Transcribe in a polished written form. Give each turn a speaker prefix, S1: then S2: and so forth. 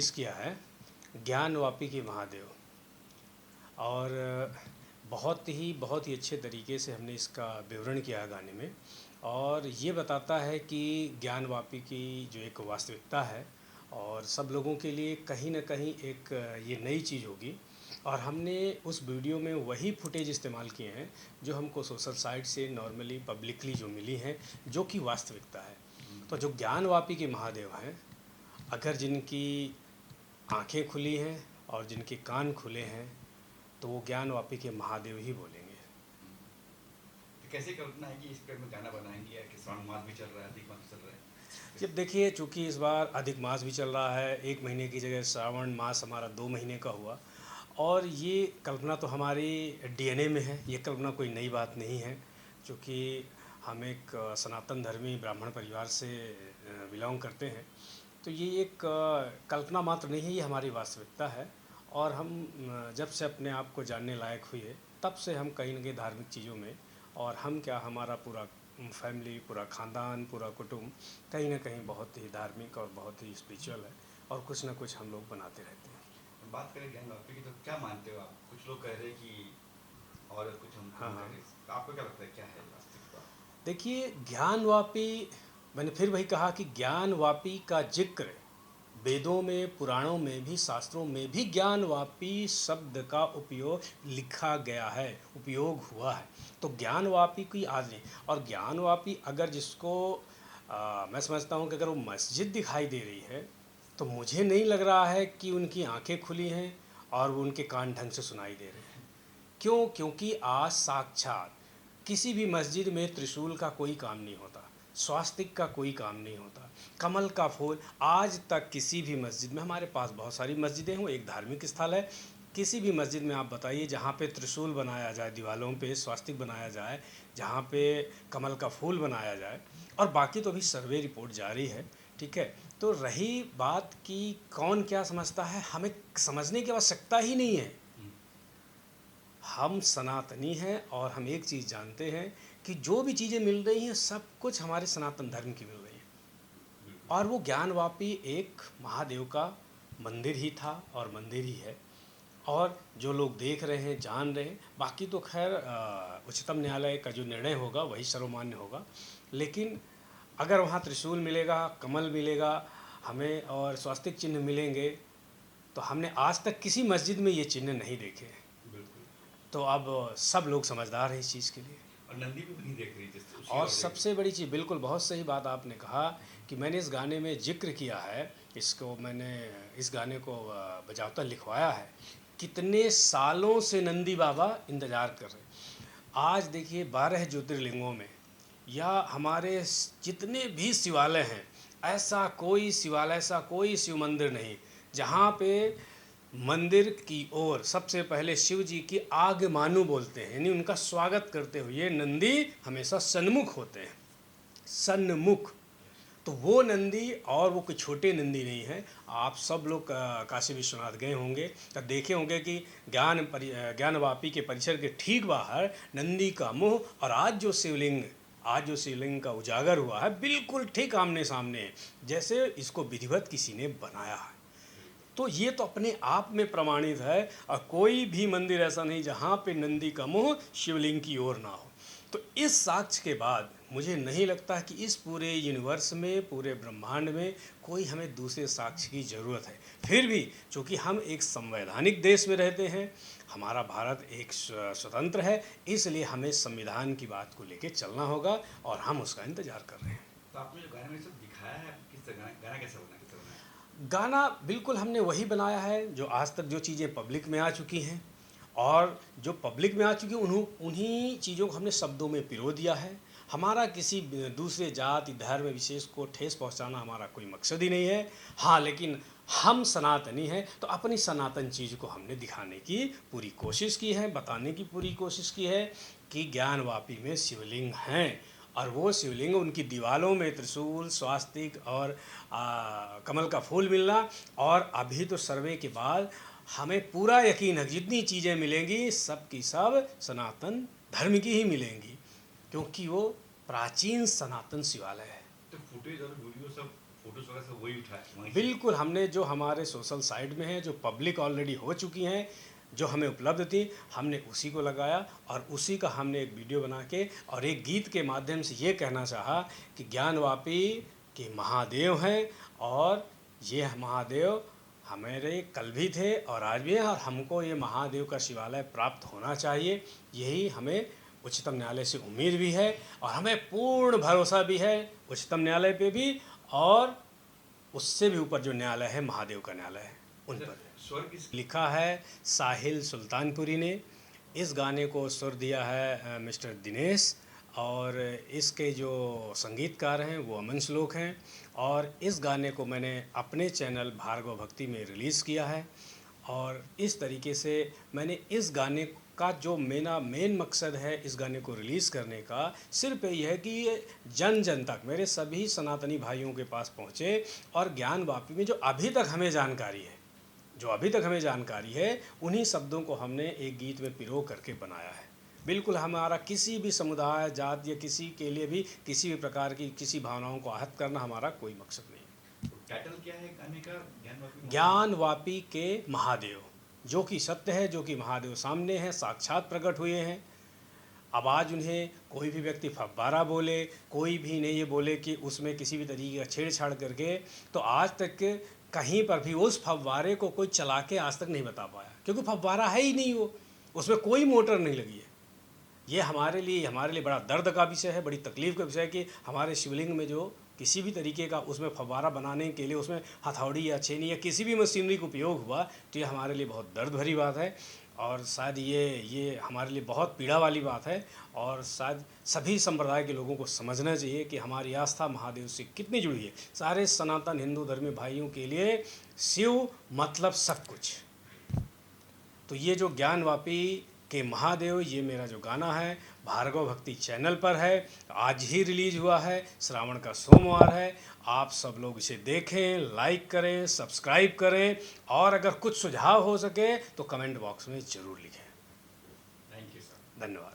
S1: Release किया है ज्ञानवापी की महादेव, और बहुत ही अच्छे तरीके से हमने इसका विवरण किया है गाने में। और ये बताता है कि ज्ञानवापी की जो एक वास्तविकता है और सब लोगों के लिए कहीं न कहीं एक ये नई चीज़ होगी। और हमने उस वीडियो में वही फुटेज इस्तेमाल किए हैं जो हमको सोशल साइट से नॉर्मली पब्लिकली जो मिली हैं, जो कि वास्तविकता है। तो जो ज्ञानवापी के महादेव हैं, अगर जिनकी आंखें खुली हैं और जिनके कान खुले हैं, तो वो ज्ञानवापी के महादेव ही बोलेंगे।
S2: तो कैसे कल्पना है कि इस पे में गाना बनाएंगे, या कि श्रावण मास भी चल रहा है, अधिक मास चल रहा है?
S1: जब देखिए, चूँकि इस बार अधिक मास भी चल रहा है, 1 महीने की जगह श्रावण मास हमारा 2 महीने का हुआ, और ये कल्पना तो हमारी डीएनए में है, ये कल्पना कोई नई बात नहीं है। चूँकि हम एक सनातन धर्मी ब्राह्मण परिवार से बिलॉन्ग करते हैं, तो ये एक कल्पना मात्र नहीं है, ये हमारी वास्तविकता है। और हम जब से अपने आप को जानने लायक हुए, तब से हम कहीं न कहीं धार्मिक चीज़ों में, और हम क्या, हमारा पूरा फैमिली, पूरा ख़ानदान, पूरा कुटुंब कहीं न कहीं बहुत ही धार्मिक और बहुत ही स्पिरिचुअल है, और कुछ न कुछ हम लोग बनाते रहते हैं।
S2: बात करें ज्ञानवापी की, तो क्या मानते हो आप? कुछ लोग कह रहे हैं कि और कुछ हम
S1: हाँ,
S2: कह
S1: हाँ।
S2: रहे हैं, तो आपको क्या लगता है क्या है वास्तविकता?
S1: देखिए, ज्ञानवापी, मैंने फिर वही कहा कि ज्ञानवापी का जिक्र वेदों में, पुराणों में भी, शास्त्रों में भी ज्ञानवापी शब्द का उपयोग लिखा गया है, उपयोग हुआ है। तो ज्ञानवापी की आज नहीं, और ज्ञानवापी अगर जिसको मैं समझता हूँ कि अगर वो मस्जिद दिखाई दे रही है, तो मुझे नहीं लग रहा है कि उनकी आंखें खुली हैं और वो उनके कान ढंग से सुनाई दे रहे हैं। क्यों? क्योंकि आज साक्षात किसी भी मस्जिद में त्रिशूल का कोई काम नहीं होता, स्वास्तिक का कोई काम नहीं होता, कमल का फूल आज तक किसी भी मस्जिद में, हमारे पास बहुत सारी मस्जिदें हैं, वो एक धार्मिक स्थल है, किसी भी मस्जिद में आप बताइए जहाँ पे त्रिशूल बनाया जाए, दीवालों पे स्वास्तिक बनाया जाए, जहाँ पे कमल का फूल बनाया जाए, और बाकी तो अभी सर्वे रिपोर्ट जारी है, ठीक है। तो रही बात कि कौन क्या समझता है, हमें समझने की आवश्यकता ही नहीं है। हम सनातनी हैं, और हम एक चीज़ जानते हैं कि जो भी चीज़ें मिल रही हैं, सब कुछ हमारे सनातन धर्म की मिल रही हैं। और वो ज्ञानवापी एक महादेव का मंदिर ही था और मंदिर ही है। और जो लोग देख रहे हैं, जान रहे हैं, बाकी तो खैर उच्चतम न्यायालय का जो निर्णय होगा वही सर्वमान्य होगा। लेकिन अगर वहाँ त्रिशूल मिलेगा, कमल मिलेगा हमें, और स्वास्तिक चिन्ह मिलेंगे, तो हमने आज तक किसी मस्जिद में ये चिन्ह नहीं देखे हैं।
S2: बिल्कुल।
S1: तो अब सब लोग समझदार हैं इस चीज़ के लिए।
S2: और नंदी भी नहीं देख रही जिस उसी
S1: और
S2: और देख
S1: सबसे बड़ी चीज़, बिल्कुल बहुत सही बात आपने कहा कि मैंने इस गाने में जिक्र किया है, इसको मैंने, इस गाने को बजावता लिखवाया है। कितने सालों से नंदी बाबा इंतज़ार कर रहे हैं। आज देखिए, 12 ज्योतिर्लिंगों में या हमारे जितने भी शिवालय हैं, ऐसा कोई शिवालय, ऐसा कोई शिव मंदिर नहीं जहाँ पे मंदिर की ओर सबसे पहले शिव जी की आगमानु बोलते हैं, यानी उनका स्वागत करते हुए नंदी हमेशा सन्मुख होते हैं, सन्मुख। तो वो नंदी, और वो कोई छोटे नंदी नहीं है। आप सब लोग काशी विश्वनाथ गए होंगे तो देखे होंगे कि ज्ञानवापी के परिसर के ठीक बाहर नंदी का मुंह, और आज जो शिवलिंग का उजागर हुआ है, बिल्कुल ठीक आमने सामने है, जैसे इसको विधिवत किसी ने बनाया है। तो ये तो अपने आप में प्रमाणित है, और कोई भी मंदिर ऐसा नहीं जहाँ पे नंदी का मुंह शिवलिंग की ओर ना हो। तो इस साक्ष्य के बाद मुझे नहीं लगता कि इस पूरे यूनिवर्स में, पूरे ब्रह्मांड में कोई हमें दूसरे साक्ष्य की ज़रूरत है। फिर भी चूँकि हम एक संवैधानिक देश में रहते हैं, हमारा भारत एक स्वतंत्र है, इसलिए हमें संविधान की बात को लेकर चलना होगा, और हम उसका इंतज़ार कर रहे हैं।
S2: तो आपने जो गाने में सब दिखाया है, किस गाना गाना कैसा बना, कैसे बना है?
S1: गाना बिल्कुल हमने वही बनाया है जो आज तक जो चीज़ें पब्लिक में आ चुकी हैं, और जो पब्लिक में आ चुकी हैं उन्हीं चीज़ों को हमने शब्दों में पिरो दिया है। हमारा किसी दूसरे जाति धर्म विशेष को ठेस पहुंचाना हमारा कोई मकसद ही नहीं है। हाँ, लेकिन हम सनातनी हैं, तो अपनी सनातन चीज़ को हमने दिखाने की पूरी कोशिश की है, बताने की पूरी कोशिश की है कि ज्ञानवापी में शिवलिंग हैं, और वो शिवलिंग, उनकी दीवालों में त्रिशूल, स्वास्तिक और कमल का फूल मिलना। और अभी तो सर्वे के बाद हमें पूरा यकीन है जितनी चीज़ें मिलेंगी सब की सब सनातन धर्म की ही मिलेंगी, क्योंकि वो प्राचीन सनातन शिवालय है।
S2: तो फुटेज और वीडियो सब फोटोज वगैरह सब वही उठाए वहीं से?
S1: बिल्कुल, हमने जो हमारे सोशल साइट में है, जो पब्लिक ऑलरेडी हो चुकी हैं, जो हमें उपलब्ध थी, हमने उसी को लगाया और उसी का हमने एक वीडियो बना के और एक गीत के माध्यम से ये कहना चाहा कि ज्ञानवापी के महादेव हैं और ये महादेव हमारे कल भी थे और आज भी हैं और हमको ये महादेव का शिवालय प्राप्त होना चाहिए। यही हमें उच्चतम न्यायालय से उम्मीद भी है और हमें पूर्ण भरोसा भी है उच्चतम न्यायालय पे भी और उससे भी ऊपर जो न्यायालय है महादेव का न्यायालय है उन पर।
S2: स्वर किस
S1: लिखा है साहिल सुल्तानपुरी ने, इस गाने को सुर दिया है मिस्टर दिनेश और इसके जो संगीतकार हैं वो अमन श्लोक हैं और इस गाने को मैंने अपने चैनल भार्गव भक्ति में रिलीज़ किया है और इस तरीके से मैंने इस गाने का जो मेरा मेन मकसद है इस गाने को रिलीज़ करने का सिर्फ यही है कि ये जन जन तक मेरे सभी सनातनी भाइयों के पास पहुँचे और ज्ञानवापी में जो अभी तक हमें जानकारी है उन्हीं शब्दों को हमने एक गीत में पिरो करके बनाया है। बिल्कुल हमारा किसी भी समुदाय जात या किसी के लिए भी किसी भी प्रकार की किसी भावनाओं को आहत करना हमारा कोई मकसद नहीं।
S2: टाइटल क्या है गाने का?
S1: ज्ञानवापी के महादेव, जो कि सत्य है, जो कि महादेव सामने हैं, साक्षात प्रकट हुए हैं। अब आज उन्हें कोई भी व्यक्ति फव्वारा बोले, कोई भी नहीं ये बोले कि उसमें किसी भी तरीके का छेड़छाड़ करके, तो आज तक के कहीं पर भी उस फव्वारे को कोई चला के आज तक नहीं बता पाया क्योंकि फव्वारा है ही नहीं, वो उसमें कोई मोटर नहीं लगी है। ये हमारे लिए बड़ा दर्द का विषय है, बड़ी तकलीफ़ का विषय है कि हमारे शिवलिंग में जो किसी भी तरीके का उसमें फव्वारा बनाने के लिए उसमें हथौड़ी या छेनी या किसी भी मशीनरी का उपयोग हुआ तो ये हमारे लिए बहुत दर्द भरी बात है और शायद ये हमारे लिए बहुत पीड़ा वाली बात है और शायद सभी संप्रदाय के लोगों को समझना चाहिए कि हमारी आस्था महादेव से कितनी जुड़ी है। सारे सनातन हिंदू धर्मी भाइयों के लिए शिव मतलब सब कुछ। तो ये जो ज्ञानवापी के महादेव, ये मेरा जो गाना है भार्गव भक्ति चैनल पर है, आज ही रिलीज हुआ है, श्रावण का सोमवार है। आप सब लोग इसे देखें, लाइक करें, सब्सक्राइब करें और अगर कुछ सुझाव हो सके तो कमेंट बॉक्स में ज़रूर लिखें।
S2: Thank you sir.
S1: धन्यवाद।